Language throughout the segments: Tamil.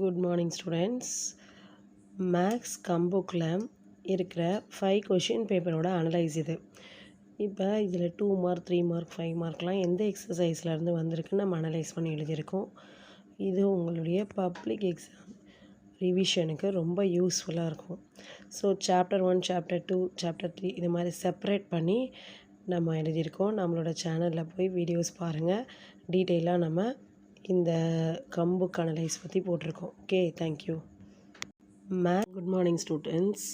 Good morning students. மேக்ஸ் கம்புக்கில் இருக்கிற 5 கொஷின் பேப்பரோட அனலைஸ் இது. இப்போ இதில் 2 மார்க் 3 மார்க் 5 மார்க்லாம் எந்த எக்ஸசைஸ்லேருந்து வந்திருக்குன்னு நம்ம அனலைஸ் பண்ணி எழுதியிருக்கோம். இது உங்களுடைய பப்ளிக் எக்ஸாம் ரிவிஷனுக்கு ரொம்ப யூஸ்ஃபுல்லாக இருக்கும். ஸோ சாப்டர் 1 சாப்டர் 2 சாப்டர் 3 இது மாதிரி செப்பரேட் பண்ணி நம்ம எழுதியிருக்கோம். நம்மளோட சேனலில் போய் வீடியோஸ் பாருங்கள். டீட்டெயிலாக நம்ம இந்த கம்புக் அனலைஸ் பற்றி போட்டிருக்கோம். Okay, thank you. Good morning students.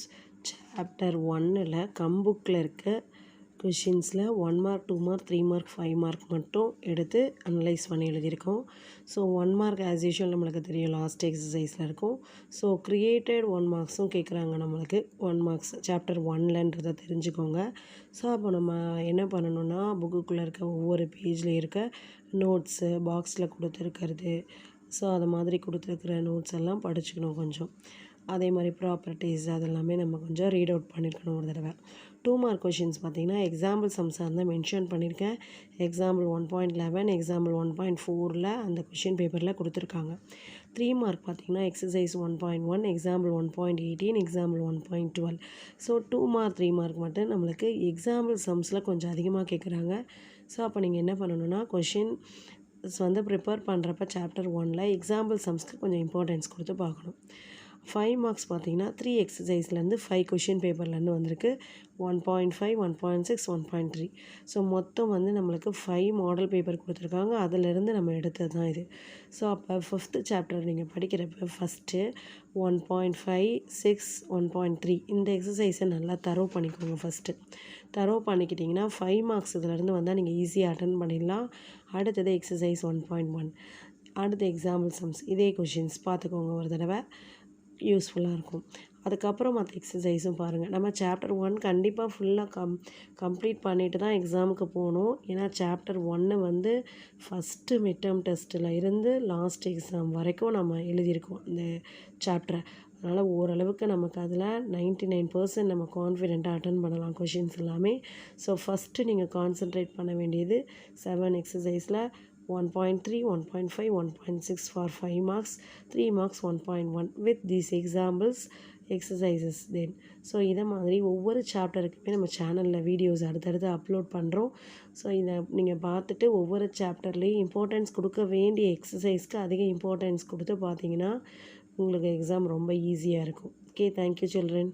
Chapter 1ல் கம்புக்கில் இருக்க கொஷின்ஸில் 1 மார்க் 2 மார்க் 3 மார்க் 5 மார்க் மட்டும் எடுத்து அனலைஸ் பண்ணி எழுதியிருக்கோம். ஸோ 1 மார்க் ஆஸ் யூஷுவல் நம்மளுக்கு தெரியும், லாஸ்ட் எக்ஸசைஸில் இருக்கும். ஸோ க்ரியேட்டட் 1 மார்க்ஸும் கேட்குறாங்க நம்மளுக்கு. 1 மார்க்ஸ் சாப்டர் 1லன்றதை தெரிஞ்சுக்கோங்க. ஸோ அப்போ நம்ம என்ன பண்ணணுன்னா, புக்குக்குள்ளே இருக்க ஒவ்வொரு பேஜில் இருக்க நோட்ஸு பாக்ஸில் கொடுத்துருக்கிறது, ஸோ அது மாதிரி கொடுத்துருக்குற நோட்ஸ் எல்லாம் படிச்சுக்கணும் கொஞ்சம். அதே மாதிரி ப்ராப்பர்ட்டிஸ் அதெல்லாமே நம்ம கொஞ்சம் ரீட் அவுட் பண்ணியிருக்கணும் ஒரு தடவை. 2 மார்க் கொஷின்ஸ் பார்த்திங்கன்னா எக்ஸாம்பிள் சம்ஸாக இருந்தால் மென்ஷன் பண்ணியிருக்கேன். எக்ஸாம்பிள் 1.11 எக்ஸாம்பிள் 1.4ல் அந்த கொஷின் பேப்பரில் கொடுத்துருக்காங்க. 3 மார்க் பார்த்திங்கன்னா exercise 1.1 example 1.18 example 1.12. So 2 mark 3 mark மட்டும் நம்மளுக்கு எக்ஸாம்பிள் சம்ஸில் கொஞ்சம் அதிகமாக கேட்குறாங்க. ஸோ அப்போ நீங்கள் என்ன பண்ணணுன்னா, கொஷின் வந்து ப்ரிப்பேர் பண்ணுறப்ப சாப்டர் 1ல் எக்ஸாம்பிள் சம்ஸ்க்கு கொஞ்சம் இம்பார்ட்டன்ஸ் கொடுத்து பார்க்கணும். 5 மார்க்ஸ் பார்த்திங்கன்னா 3 எக்ஸசைஸ்லேருந்து 5 கொஷின் பேப்பர்லேருந்து வந்திருக்கு. 1.5 1.6 1.3. ஸோ மொத்தம் வந்து நம்மளுக்கு 5 மாடல் பேப்பர் கொடுத்துருக்காங்க. அதிலேருந்து நம்ம எடுத்தது தான் இது. ஸோ அப்போ 5th சாப்டர் நீங்கள் படிக்கிறப்ப ஃபஸ்ட்டு 1.5 6 1.3 இந்த எக்ஸசைஸை நல்லா தரவு பண்ணிக்கோங்க. ஃபஸ்ட்டு தரவு பண்ணிக்கிட்டிங்கன்னா 5 மார்க்ஸ் இதிலேருந்து வந்தால் நீங்கள் ஈஸியாக அட்டன் பண்ணிடலாம். அடுத்தது எக்ஸசைஸ் 1.1, அடுத்து எக்ஸாம்பிள் சம்ஸ், இதே கொஷின்ஸ் பார்த்துக்கோங்க ஒரு தடவை, யூஸ்ஃபுல்லாக இருக்கும். அதுக்கப்புறம் மற்ற எக்ஸசைஸும் பாருங்கள். நம்ம சாப்டர் 1 கண்டிப்பாக ஃபுல்லாக கம்ப்ளீட் பண்ணிவிட்டு தான் எக்ஸாமுக்கு போகணும். ஏன்னா சாப்டர் 1 வந்து ஃபஸ்ட்டு மிட் டேர்ம் டெஸ்ட்டில் இருந்து லாஸ்ட் எக்ஸாம் வரைக்கும் நம்ம எழுதியிருக்கோம் இந்த சாப்டரை. அதனால் ஓரளவுக்கு நமக்கு அதில் 99% நம்ம கான்ஃபிடெண்ட்டாக அட்டன் பண்ணலாம் கொஷின்ஸ் எல்லாமே. ஸோ ஃபஸ்ட்டு நீங்கள் கான்சன்ட்ரேட் பண்ண வேண்டியது 7 எக்ஸசைஸில் 1.3 1.5 1.6 for 5 marks, 3 marks 1.1 with these examples exercises then. So இதை மாதிரி ஒவ்வொரு சாப்டருக்குமே நம்ம சேனலில் வீடியோஸ் அடுத்தடுத்து அப்லோட் பண்ணுறோம். ஸோ இதை நீங்கள் பார்த்துட்டு ஒவ்வொரு சாப்டர்லேயும் இம்பார்ட்டன்ஸ் கொடுக்க வேண்டிய எக்ஸசைஸ்க்கு அதிக இம்பார்ட்டன்ஸ் கொடுத்து பார்த்தீங்கன்னா உங்களுக்கு எக்ஸாம் ரொம்ப ஈஸியாக இருக்கும். Okay, thank you children.